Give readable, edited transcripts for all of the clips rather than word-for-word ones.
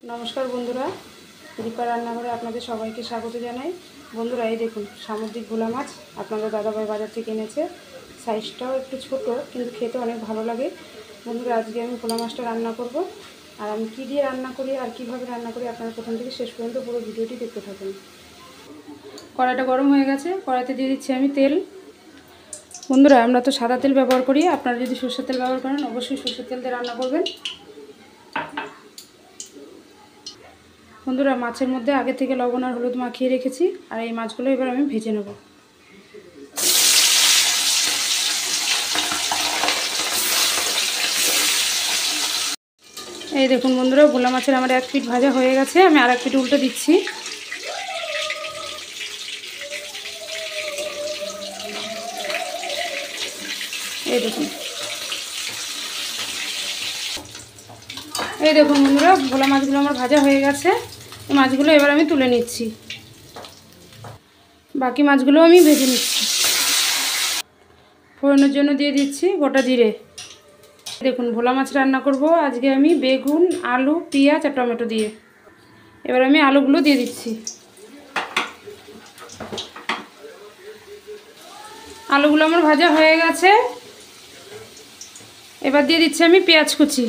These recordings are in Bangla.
नमस्कार बंधुरा दीपा रान्नाघरे आपनादेर सबाइके स्वागत जानाई। बंधुरा ये देखुन सामुद्रिक भोला माछ आपनादेर दादाभाई बाजार थेके एनेছে। साइजटाও একটু ছোট কিন্তু খেতে অনেক ভালো লাগে। বন্ধুরা আজকে আমি ভোলা মাছটা রান্না করব। আর আমি কি দিয়ে রান্না করি আর কিভাবে রান্না করি আপনারা প্রথম থেকে শেষ পর্যন্ত পুরো ভিডিওটি দেখতে থাকুন। কড়াইটা গরম হয়ে গেছে, কড়াইতে দিয়ে দিচ্ছি আমি তেল। বন্ধুরা আমরা তো সাদা তেল ব্যবহার করি, আপনারা যদি সরষের তেল ব্যবহার করেন অবশ্যই সরষের তেল দিয়ে রান্না করবেন। বন্ধুরা মাছের মধ্যে আগে থেকে লবণ আর হলুদ মাখিয়ে রেখেছি, আর এই মাছগুলো এবার আমি ভেজে নেব। এই দেখুন বন্ধুরা ভোলা মাছের আমার এক পিঠ ভাজা হয়ে গেছে, আমি আর এক পিঠ উল্টে দিচ্ছি। এই দেখুন বন্ধুরা ভোলা মাছগুলো আমার ভাজা হয়ে গেছে। এই মাছগুলো এবার আমি তুলে নিচ্ছি, বাকি মাছগুলো আমি ভেজে নিচ্ছি। ফোড়নের জন্য দিয়ে দিচ্ছি গোটা জিরে। দেখুন ভোলা মাছ রান্না করব আজকে আমি বেগুন, আলু, পেঁয়াজ আর টমেটো দিয়ে। এবার আমি আলুগুলো দিয়ে দিচ্ছি। আলুগুলো আমার ভাজা হয়ে গেছে, এবার দিয়ে দিচ্ছি আমি পেঁয়াজ কুচি।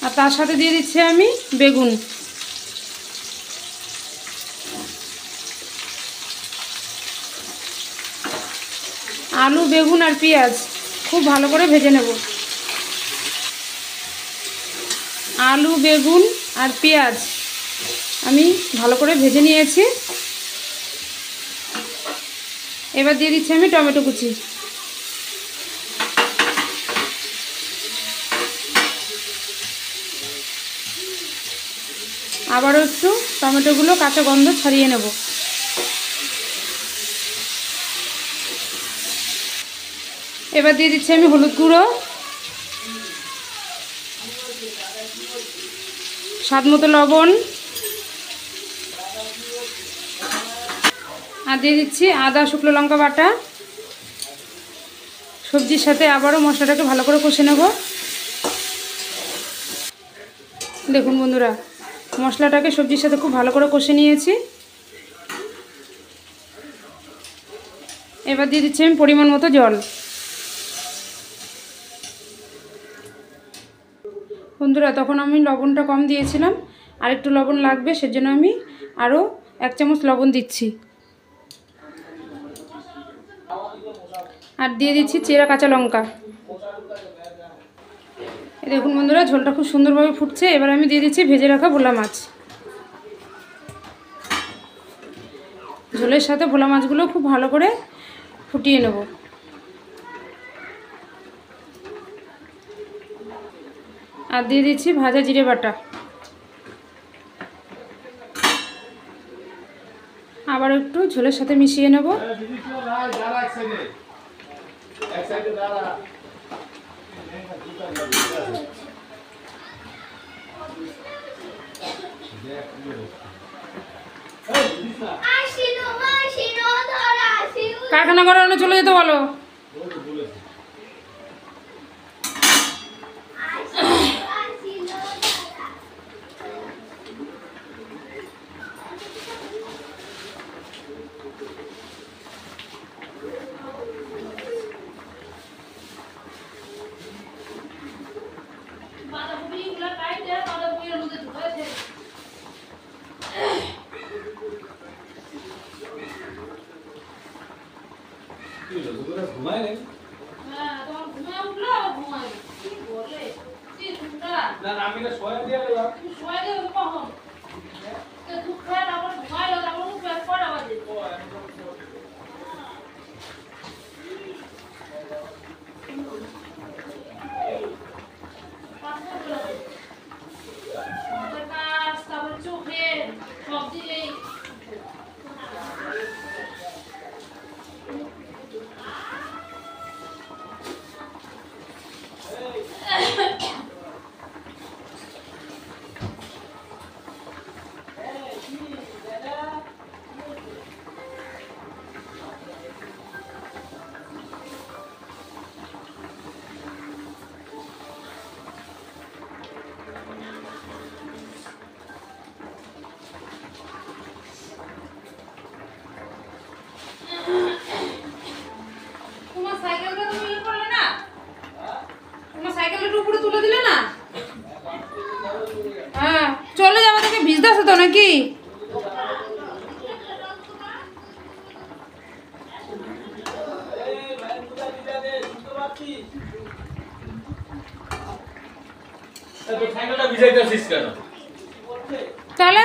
আর তার সাথে দিয়ে দিচ্ছি আমি বেগুন। আলু, বেগুন আর পেঁয়াজ খুব ভালো করে ভেজে নেব। আলু, বেগুন আর পেঁয়াজ আমি ভালো করে ভেজে নিয়েছি। এবার দিয়ে দিচ্ছি আমি টমেটো কুচি। আবারও একটু টমেটোগুলো কাঁচা গন্ধ ছাড়িয়ে নেব। এবার দিয়ে দিচ্ছি আমি হলুদ গুঁড়ো, স্বাদ মতো লবণ, আর দিয়ে দিচ্ছি আদা শুকনো লঙ্কা বাটা। সবজির সাথে আবারও মশলাটাকে ভালো করে কষে নেব। দেখুন বন্ধুরা মশলাটাকে সবজির সাথে খুব ভালো করে কষে নিয়েছি। এবার দিয়ে দিচ্ছি আমি পরিমাণ মতো জল। বন্ধুরা তখন আমি লবণটা কম দিয়েছিলাম, আর একটু লবণ লাগবে, সেজন্য আমি আরও 1 চামচ লবণ দিচ্ছি। আর দিয়ে দিচ্ছি চেরা কাঁচা লঙ্কা। দেখুন বন্ধুরা ঝোলটা খুব সুন্দরভাবে ফুটছে। এবার আমি দিয়ে দিচ্ছি ভেজে রাখা ভোলা মাছ। ঝোলের সাথে ভোলা মাছগুলো খুব ভালো করে ফুটিয়ে নেব। আর দিয়ে দিচ্ছি ভাজা জিরে বাটা। আবার একটু ঝোলের সাথে মিশিয়ে নেব। কারখানা করে চলে যেতে বলো। চলে যাবো থেকে ভিজতে আছে তো নাকি? তাহলে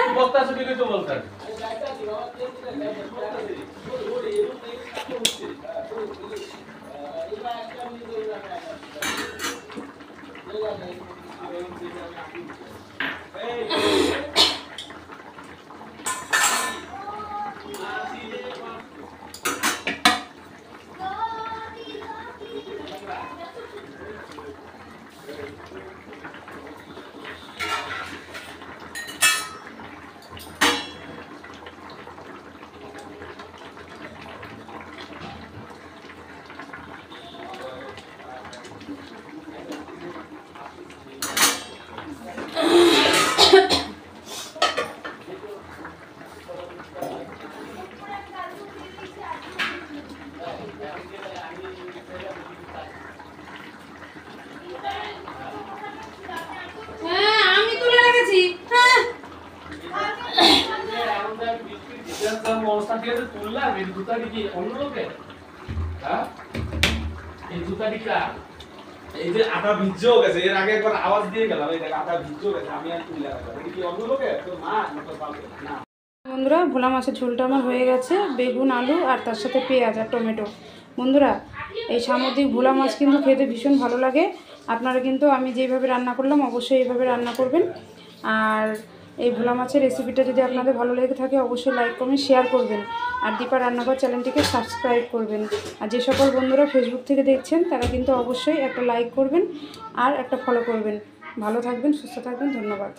এই যে আটা ভিজও গেছে, এর আগে একবার আওয়াজ দিয়ে গেলাম, এই দেখ আটা ভিজও গেছে, আমি আর তুলে রাখলাম। এটা কি অন্য লোকে? তোর মা না তোর বাবা? না। বন্ধুরা, ভোলা মাছের ঝোলটা আমার হয়ে গেছে, বেগুন আলু আর তার সাথে পেঁয়াজ আর টমেটো। বন্ধুরা, এই সামুদ্রিক ভোলা মাছ কিন্তু খেতে ভীষণ ভালো লাগে। আপনারা কিন্তু আমি যেইভাবে রান্না করলাম অবশ্যই এইভাবে রান্না করবেন। আর এই ভোলা মাছের রেসিপিটা যদি আপনাদের ভালো লেগে থাকে অবশ্যই লাইক কমেন্ট শেয়ার করবেন। আর দীপা রান্নাঘর চ্যানেলটিকে সাবস্ক্রাইব করবেন। আর যে সকল বন্ধুরা ফেসবুক থেকে দেখছেন তারা কিন্তু অবশ্যই একটা লাইক করবেন আর একটা ফলো করবেন। ভালো থাকবেন, সুস্থ থাকবেন, ধন্যবাদ।